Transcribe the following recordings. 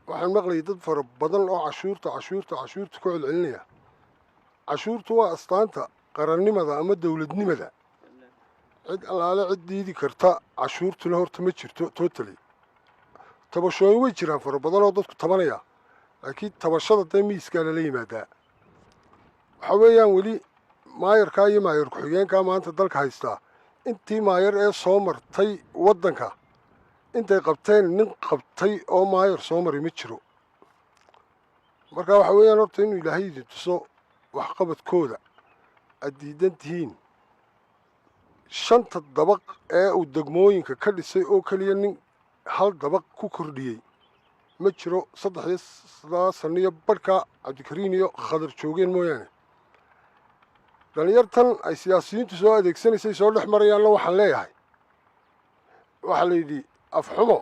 waxaan maqlayay dad fara badan oo cashuurta ku celcelinaya cashuurtu waa astaanta qarannimada ama dowladnimada cid allaale cid diidi karta cashuurtuna horta ma jirto totally tabashooyin way jiraan fara badan oo dadku tabanaya laakiin tabashada dee miiskaa lala yimaadaa waxa weeyaan weli maayarkaa iyo maayar ku-xigeenkaa maanta dalka haystaa intii maayar ee soo martay waddanka intay qabteen nin qabtay oo maayar soo maray ma jiro marka waxa weeyaan horta inuu ilaahay idin tuso waxqabadkooda aad diidan tihiin shanta dabaq ee uu degmooyinka ka dhisay oo keliya nin hal dabaq ku kordhiyey ma jiro 3 sano iyo barhka cabdikariin iyo khadar joogeen mooyaane dhalinyartan ay siyaasiyiintu soo adeegsanaysay soo dhex marayaanna waxaan leeyahay waxaa la yidhi afxumo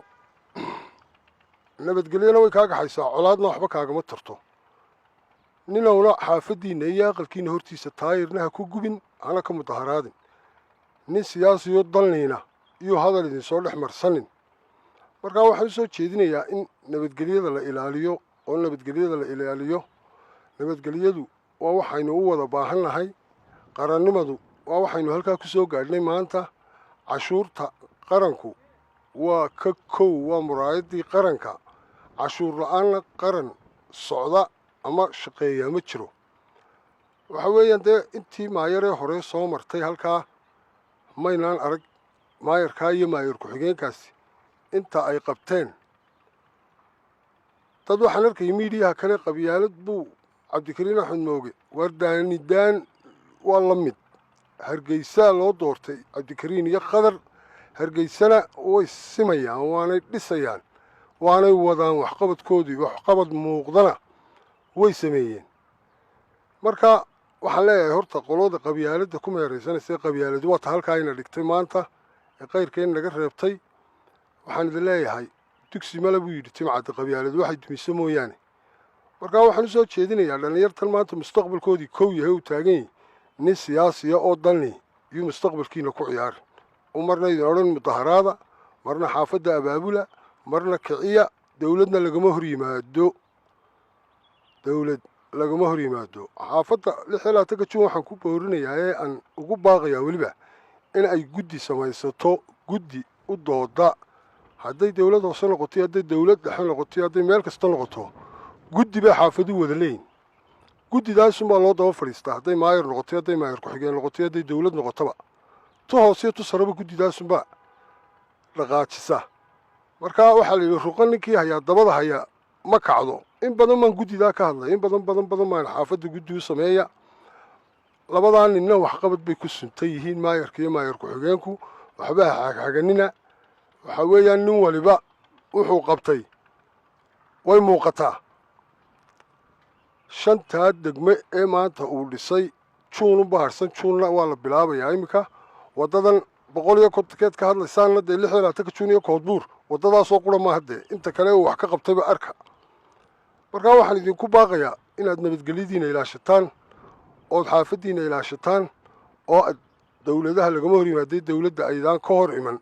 nabadgelyana way kaa gaxaysaa colaadna waxba kaagama tarto ninowna xaafaddiinna iyo aqalkiinna hortiisa taayirna ha ku gubin hana ka mudaharaadin nin siyaasiyo dalniina iyo hadal idin soo dhex marsanin markaa waxaan u soo jeedinayaa in nabadgelyada la ilaaliyo oo nabadgelyadu waa waxaynu u wada baahan nahay qarannimadu waa waxaynu halkaa ku soo gaadhnay maanta cashuurta qaranku waa ka kow waa muraayaddii qaranka cashuur la-aanna qaran socda ama shaqeeyaa ma jiro waxa weeyaan dee intii maayaree hore soo martay halkaa maynaan arag maayarkaa iyo maayar ku-xigeenkaasi inta ay qabteen dad waxaan arkayay miidiyaha kale qabyaalad buu cabdikariin axmed mooge wardaanidaan waa la mid hargeysaa loo doortay cabdikariin iyo khadar hargeysana way simayaan waanay dhisayaan waanay wadaan waxqabadkoodii waxqabad muuqdana way sameeyeen marka waxaan leeyahay horta qolada qabyaaladda ku meeraysanaysa qabyaaladu waa ta halkaa ina dhigtay maanta ee qayrkeen naga reebtay waxaan idin leeyahay dugsi male buu yidhi timcadda qabyaaladu waxay dumiso mooyaane markaa waxaan u soo jeedinayaa dhallinyartan maanta mustaqbalkoodii kow yahay uu taagan yahay nin siyaasiya oo dalni iyo mustaqbalkiina ku ciyaarin u marna idin odhan mudaharaada marna xaafadda abaabula marna kiciya dowladna lagama hor yimaado xaafadda 16 jun waxaan ku boorinayaa ee aan ugu baaqayaa weliba in ay guddi samaysato guddi u dooda hadday dowlad hoose noqoto hadday dowlad dhexe noqoto hadday meel kasta noqoto guddi bay xaafadu wada leeyihin guddidaasunbaa loo daba fadhiistaa hadday maayar noqoto hadday maayar ku-xigeen noqoto hadday dowlad noqotoba tu hooseiyo tu saraba guddidaasunbaa dhaqaajisa markaa waxaa la yidhi ruqa ninkii hayaa dabada hayaa ma kacdo in badan baan guddidaa ka hadlay in badan baan xaafadda guddi u sameeya labadaa ninna waxqabad bay ku suntan yihiin maayarka iyo maayar ku-xigeenku waxba xagxaganina waxaa weeyaan nin waliba wuxuu qabtay way muuqataa shantaa degme ee maanta uu dhisay juun u baharsan juunna waa la bilaabayaa iminka waddadan 100 ka hadlaysaanna dee 16 juun iyo koodbuur waddadaasoo qura ma haddee inta kale uu wax ka qabtayba arka markaa waxaan idinku baaqayaa inaad nabadgelyadiina ilaashataan ood xaafaddiina ilaashataan oo dowladaha lagama hor yimaadee dowladda aydaan ka hor iman